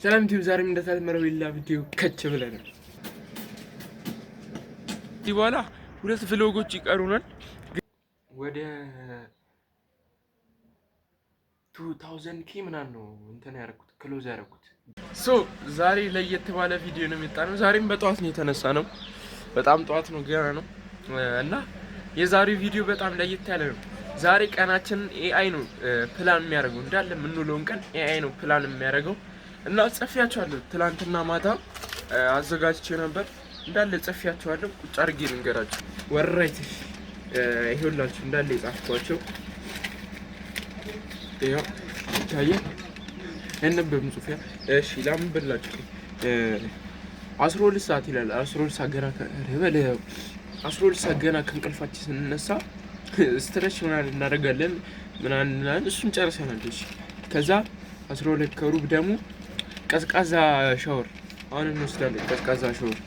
ሰላም ቲዩብ ዛሬም እንደተለመደው ሌላ ቪዲዮ ከች ብለናል። እዚህ በኋላ ሁለት ቭሎጎች ይቀሩናል። ወደ 2000 ኬ ምናምን ነው እንትን ያደረኩት ክሎዝ ያደረኩት። ዛሬ ለየት ባለ ቪዲዮ ነው የመጣነው። ዛሬም በጠዋት ነው የተነሳ ነው። በጣም ጠዋት ነው ገና ነው እና የዛሬው ቪዲዮ በጣም ለየት ያለ ነው። ዛሬ ቀናችንን ኤአይ ነው ፕላን የሚያደርገው። እንዳለ የምንውለውን ቀን ኤአይ ነው ፕላን የሚያደርገው እና ጽፌያቸዋለሁ። ትላንትና ማታ አዘጋጅቼ ነበር እንዳለ ጽፌያቸዋለሁ። ቁጭ አድርጌ ልንገራችሁ። ወራይት ይሄውላችሁ እንዳለ የጻፍኳቸው ያው ታየ እንበም ጽፌያ። እሺ ላምን በላችሁ 12 ሰዓት ይላል። 12 ሰዓት ገና ከረበለ 12 ሰዓት ገና ከእንቅልፋችን ስንነሳ ስትረች ምናምን እናደርጋለን ምናምን እሱን ጨርሰናል። እሺ ከዛ 12 ከሩብ ደግሞ ቀዝቃዛ ሻወር አሁን እንወስዳለን። ቀዝቃዛ ሻወር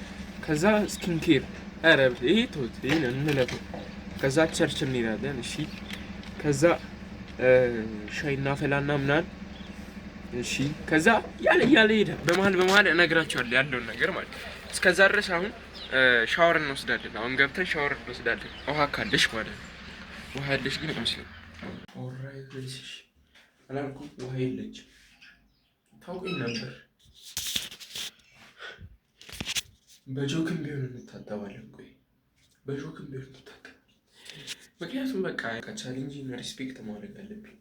ከዛ ስኪን ኬር አረብ ይሄ ተውት፣ ይሄን እንለፈው። ከዛ ቸርች እንሄዳለን። እሺ ከዛ ሻይ እናፈላና ምናምን እሺ ከዛ ያለ ሄደ በመሀል እነግራቸዋለሁ ያለውን ነገር ማለት ነው። እስከዛ ድረስ አሁን ሻወር እንወስዳለን። አሁን ገብተን ሻወር እንወስዳለን። ውሃ ካለሽ ማለት ነው። ውሃ ያለሽ ግን አይመስልም። ኦልራይት እሺ አላልኩም ውሃ የለች ታውቁኝ ነበር። በጆክም ቢሆን እንታጠባለን። ቆይ በጆክም ቢሆን እንታጠባለን። ምክንያቱም በቃ ቻሌንጅን ሪስፔክት ማድረግ አለብኝ።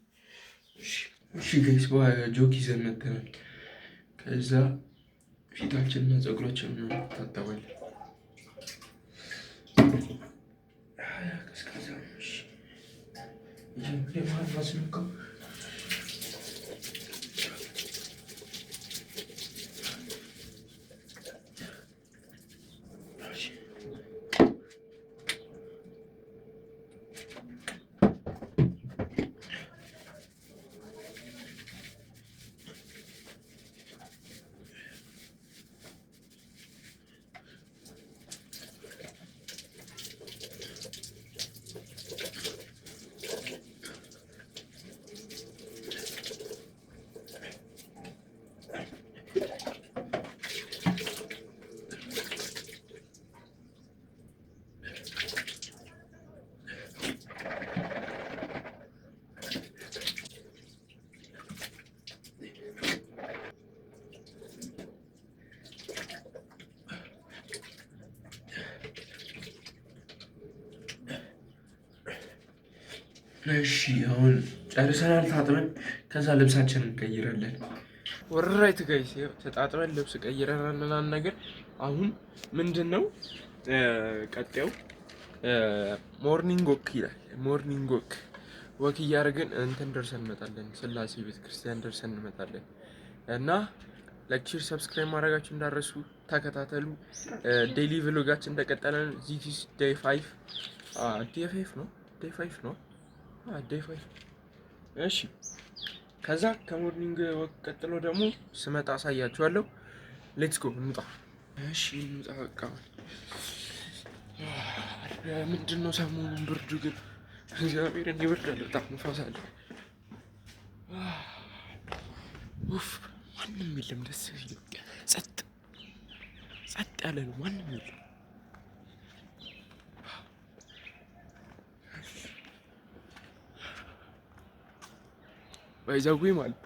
እሺ ጋይስ በጆክ ይዘን መተናል። ከዛ ፊታችንና ፀጉራችንን እንታጠባለን። ቀዝቃዛ ነው። እሺ የማን ማስነካው እሺ አሁን ጨርሰናል። ታጥበን ከዛ ልብሳችንን እንቀይራለን። ወራይት ጋይስ ተጣጥበን ልብስ ቀይረናል ምናምን ነገር። አሁን ምንድነው ቀጣዩ ሞርኒንግ ወክ ይላል። ሞርኒንግ ወክ እያደረግን እንትን ደርሰን እንመጣለን። ስላሴ ቤተክርስቲያን ደርሰን እንመጣለን እና ላይክ፣ ሼር፣ ሰብስክራይብ ማድረጋችሁ እንዳረሱ ተከታተሉ። ዴይሊ ቭሎጋችን እንደቀጠለ ነው። ዚስ ዴይ 5 ነው። ዴይ 5 ነው። ዴይ 5 እሺ። ከዛ ከሞርኒንግ ወክ ቀጥሎ ደግሞ ስመጣ አሳያችኋለሁ። ሌትስ ጎ እንውጣ። እሺ እንውጣ። በቃ ምንድን ነው ሰሞኑን ብርዱ ግን እግዚአብሔር ይወርዳል። በጣም ንፋስ አለ። ኡፍ ማንም የለም። ደስ ይላል። ጸጥ ያለ ነው። ማንም የለም። ባይዘጉኝ ማለት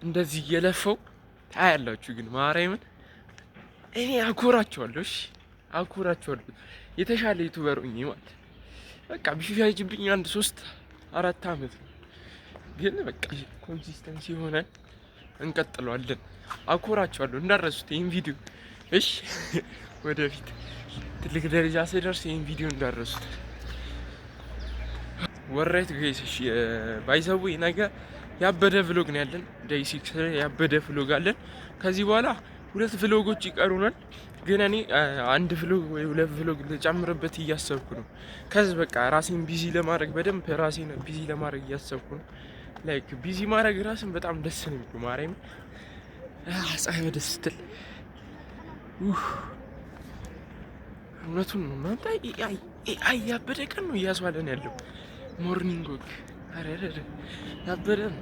እንደዚህ እየለፈው ታያላችሁ። ግን ማርያምን እኔ አኮራቸዋለሁ። እሺ አኮራቸዋለሁ። የተሻለ ዩቲዩበር ሆኜ ማለት በቃ ቢፈጅብኝ 3-4 አመት ነው። ግን በቃ ኮንሲስተንሲ ሆነን እንቀጥለዋለን። አኮራቸዋለሁ። እንዳረሱት ይሄን ቪዲዮ እሺ። ወደፊት ትልቅ ደረጃ ስደርስ ይሄን ቪዲዮ እንዳረሱት። ወራይት ጋይስ እሺ ባይዘው ነገ ያበደ ቭሎግ ነው ያለን። ዴይ 6 ያበደ ቭሎግ አለን። ከዚህ በኋላ 2 ቭሎጎች ይቀሩናል። ግን እኔ 1 ቭሎግ ወይ 2 ቭሎግ ልጨምርበት እያሰብኩ ነው። ከዚህ በቃ ራሴን ቢዚ ለማድረግ በደንብ ራሴን ቢዚ ለማድረግ እያሰብኩ ነው። ላይክ ቢዚ ማድረግ ራስን በጣም ደስ ነው የሚለው። ማርያም ፀሐይ ደስ ስትል እውነቱን ነው። እናንተ ኤአይ ያበደ ቀን ነው እያስባለን ያለው። ሞርኒንግ ወክ አረ ያበደ ነው።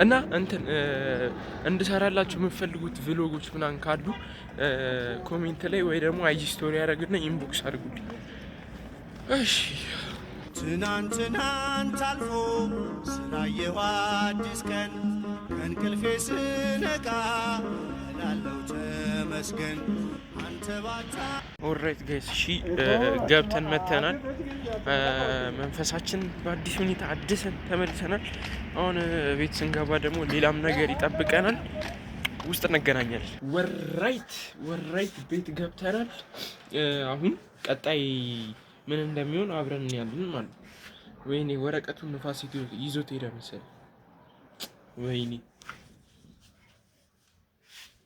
እና እንትን እንድሰራላችሁ የምትፈልጉት ቭሎጎች ምናምን ካሉ ኮሜንት ላይ ወይ ደግሞ አይ ስቶሪ ያደረግና ኢንቦክስ አድርጉልኝ። እሺ ትናንት አልፎ ስላየሁ አዲስ ቀን ከእንቅልፌ ስነቃ እላለሁ ተመስገን አንተ ባታ። ኦልራይት ጋይስ እሺ ገብተን መተናል። መንፈሳችን በአዲስ ሁኔታ አድሰን ተመልሰናል። አሁን ቤት ስንገባ ደግሞ ሌላም ነገር ይጠብቀናል። ውስጥ እንገናኛለን። ወራይት ቤት ገብተናል። አሁን ቀጣይ ምን እንደሚሆን አብረን ያለን ማለት ነው። ወይኔ ወረቀቱን ንፋስ ይዞት ሄደ መሰለኝ። ወይኔ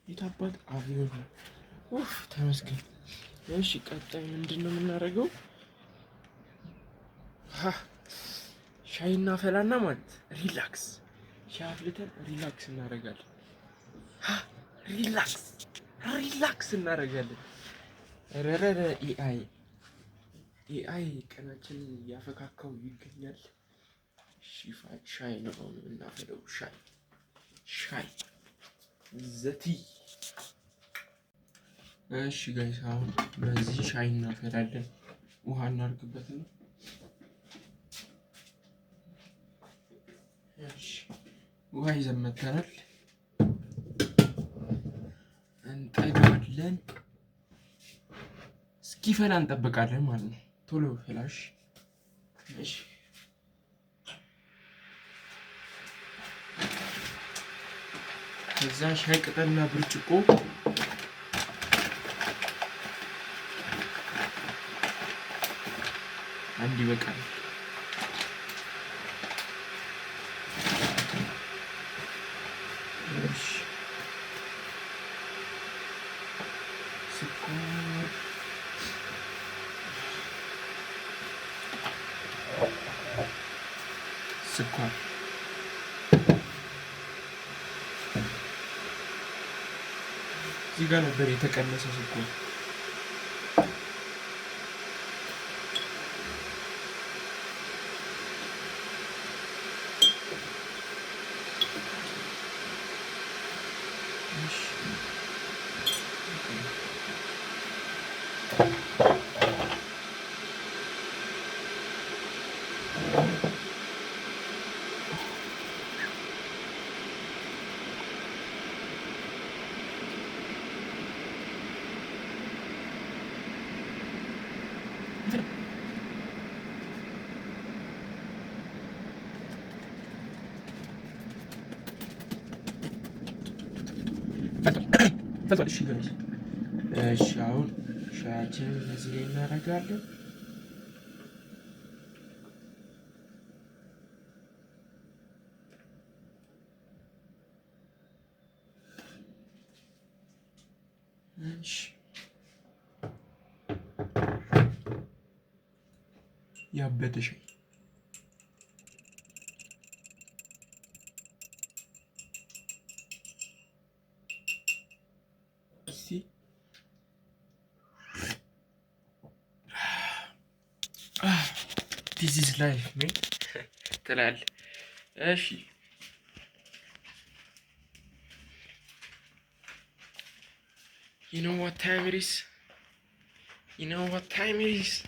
የታባት አብዮን ነው። ኡፍ ተመስገን። እሺ ቀጣይ ምንድን ነው የምናደርገው? ሻይ እናፈላና ማለት ሪላክስ ሻይ አፍልተን ሪላክስ እናደርጋለን። ሪላክስ እናደርጋለን። ረረረ ኤአይ ቀናችንን እያፈካካው ይገኛል። ሻይ ነው እናፈለው። ሻይ ዘቲ። እሺ ጋይስ አሁን በዚህ ሻይ እናፈላለን። ውሃ እናድርግበት ነው። ውሃ ይዘን መተናል። እንጠጋለን። እስኪፈላ እንጠብቃለን ማለት ነው። ቶሎ ፍላሽ። እሺ ከዛ ሻይ ቅጠልና ብርጭቆ አንድ ይበቃል። ስኳር እዚህ ጋር ነበር የተቀነሰ ስኳር። ፈቷል። እሺ ጋይስ እሺ አሁን ሻያችንን እዚህ ላይ እናደርጋለን። እሺ ያበደ ሻይ this is life man ትላለህ። እሺ you know what time it is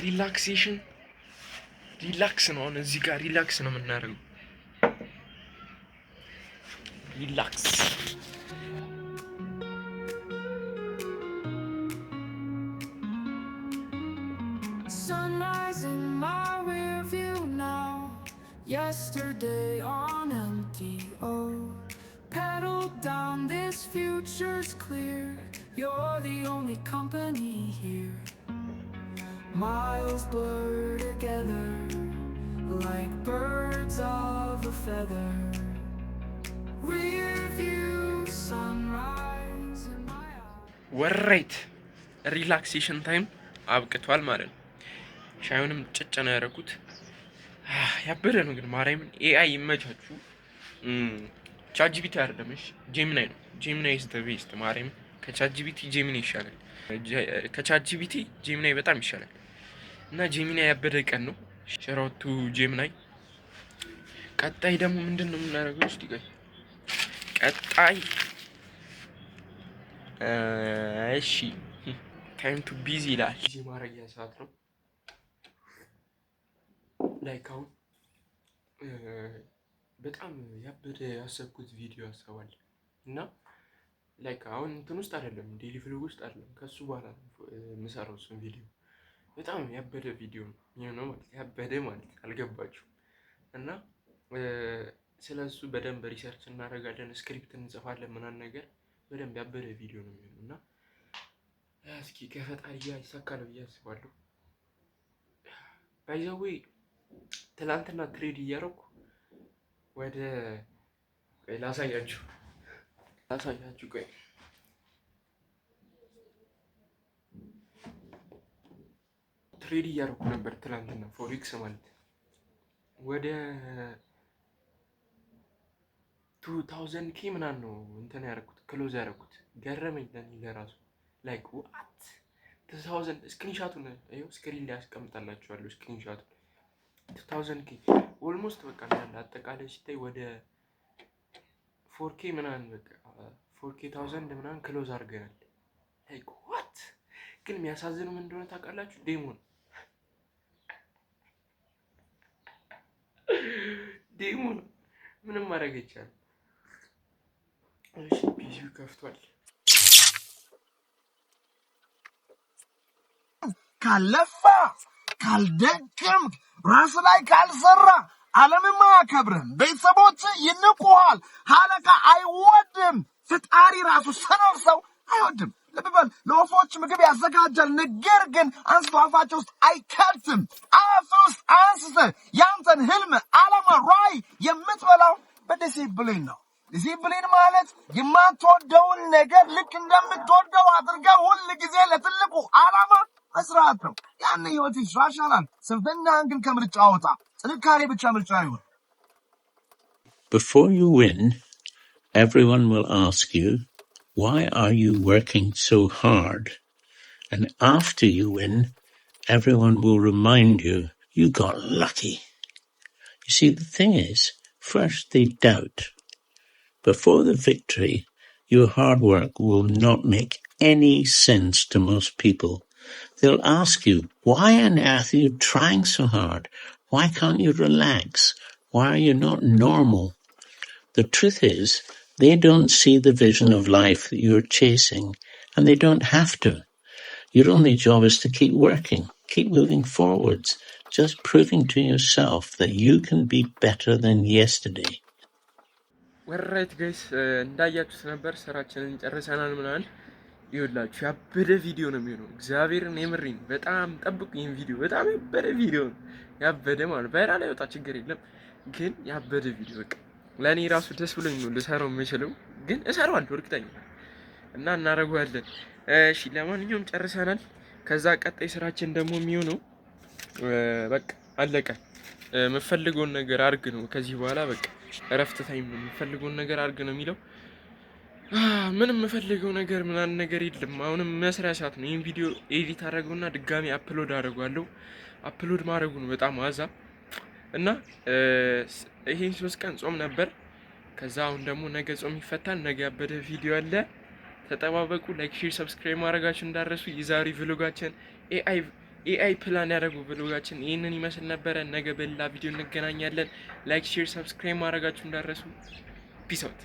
relaxation ሪላክስ ነው። አሁን እዚህ ጋር ሪላክስ ነው የምናደርገው። ሪላክስ Yesterday on MTO, pedal down, this future's clear. You're the only company here. Miles blur together like birds of a feather. Rear view sunrise in my eyes. ወራይት ሪላክሴሽን ታይም አብቅቷል ማለት ነው። ሻዩንም ጭጭ ነው ያደረኩት። ያበደ ነው ግን ማርያምን። ኤአይ ይመቻችሁ። ቻትጂፒቲ አይደለም እሺ፣ ጄሚናይ ነው። ጄሚናይ ኢዝ ዘ ቤስት። ማርያምን ከቻትጂፒቲ ጄሚናይ ይሻላል። ከቻትጂፒቲ ጄሚናይ በጣም ይሻላል። እና ጄሚናይ ያበደ ቀን ነው። ሸራውቱ ጄሚናይ ቀጣይ ደግሞ ምንድነው የምናደርገው? እስቲ ቆይ ቀጣይ እሺ ታይም ቱ ቢዚ ይላል። ቢዚ ማድረጊያ ሰዓት ነው። ላይክ አሁን በጣም ያበደ ያሰብኩት ቪዲዮ አሰባል እና ላይክ አሁን እንትን ውስጥ አይደለም፣ ዴሊ ፍሎግ ውስጥ አይደለም፣ ከሱ በኋላ የምሰራው እሱን ቪዲዮ በጣም ያበደ ቪዲዮ ነው የሚሆነው። ማለት ያበደ ማለት አልገባችሁ እና ስለሱ በደንብ ሪሰርች እናደርጋለን፣ ስክሪፕት እንጽፋለን፣ ምናምን ነገር በደንብ ያበደ ቪዲዮ ነው የሚሆነው እና እስኪ ከፈጣሪ ጋር ይሳካል ብዬ አስባለሁ። ባይ ዘ ዌይ ትላንትና ትሬድ እያደረኩ ወደ ላሳያችሁ ቆይ ትሬድ እያደረኩ ነበር ትላንትና ፎሬክስ ማለት ወደ 2000 ኬ ምናምን ነው እንትን ያደረኩት ክሎዝ ያደረኩት። ገረመኝ ለኔ ለራሱ ላይክ ዋት 2000 ስክሪንሻቱን ይኸው ስክሪን ላይ ያስቀምጣላችኋለሁ። ስክሪንሻቱን 2000 ኬ ኦልሞስት በቃ አጠቃላይ ሲታይ ወደ 4K ምናምን በቃ 4K 1000 ምናምን ክሎዝ አድርገናል። ላይክ ዋት ግን የሚያሳዝነው ምን እንደሆነ ታውቃላችሁ? ዴሞ ነው ምንም ማድረግ አይቻልም። እሺ ፒሲው ከፍቷል። ካለፋ ካልደከምክ ራስ ላይ ካልሰራ ዓለምማ አያከብርህም። ቤተሰቦች ይንቁሃል። አለቃ አይወድም። ፍጣሪ ራሱ ሰነፍ ሰው አይወድም። ልብ በል፣ ለወፎች ምግብ ያዘጋጃል፣ ነገር ግን አንስቶ አፋቸው ውስጥ አይከትም። አፍ ውስጥ አንስተህ ያንተን ህልም፣ ዓላማ፣ ራዕይ የምትበላው በዲሲፕሊን ነው። ዲሲፕሊን ማለት የማትወደውን ነገር ልክ እንደምትወደው አድርገህ ሁል ጊዜ ለትልቁ ዓላማ መስራት ነው። ያን ህይወት ይሻሻላል። ስንፍናህን ግን ከምርጫ አውጣ። ጥንካሬ ብቻ ምርጫ ይሁን። Before you win, everyone will ask you, why are you working so hard? And after you win, everyone will remind you, you got lucky. You see, the thing is, first they doubt. Before the victory, your hard work will not make any sense to most people. They'll ask you, why on earth are you trying so hard? Why can't you relax? Why are you not normal? The truth is, they don't see the vision of life that you're chasing, and they don't have to. Your only job is to keep working, keep moving forwards, just proving to yourself that you can be better than yesterday. ወራይት ጋይስ እንዳያችሁት ነበር፣ ስራችንን ጨርሰናል ምናምን። ይኸውላችሁ ያበደ ቪዲዮ ነው የሚሆነው። እግዚአብሔርን የምሬን በጣም ጠብቁ። ይሄን ቪዲዮ በጣም ያበደ ቪዲዮ ነው። ያበደ ማለት ቫይራል አይወጣ ችግር የለም፣ ግን ያበደ ቪዲዮ በቃ ለኔ ራሱ ደስ ብሎኝ ነው ልሰራው የምችለው፣ ግን እሰራዋለሁ እርግጠኛ እና እናደርገዋለን። እሺ ለማንኛውም ጨርሰናል። ከዛ ቀጣይ ስራችን ደግሞ የሚሆነው በቃ አለቀ። የምፈልገውን ነገር አድርግ ነው ከዚህ በኋላ በቃ እረፍት ታይም ነው። የምፈልገውን ነገር አድርግ ነው የሚለው። ምንም የምፈልገው ነገር ምናምን ነገር የለም። አሁንም መስሪያ ሰዓት ነው። ይህን ቪዲዮ ኤዲት አደረገውና ድጋሚ አፕሎድ አደረገዋለሁ። አፕሎድ ማድረጉ ነው በጣም ዋዛ እና ይሄን 3 ቀን ጾም ነበር። ከዛ አሁን ደግሞ ነገ ጾም ይፈታል። ነገ ያበደ ቪዲዮ አለ፣ ተጠባበቁ። ላይክ፣ ሼር፣ ሰብስክራይብ ማድረጋችሁ እንዳረሱ። የዛሬ ቪሎጋችን ኤአይ ፕላን ያደረጉ ቪሎጋችን ይህንን ይመስል ነበረ። ነገ በሌላ ቪዲዮ እንገናኛለን። ላይክ፣ ሼር፣ ሰብስክራይብ ማድረጋችሁ እንዳረሱ። ፒስ አውት።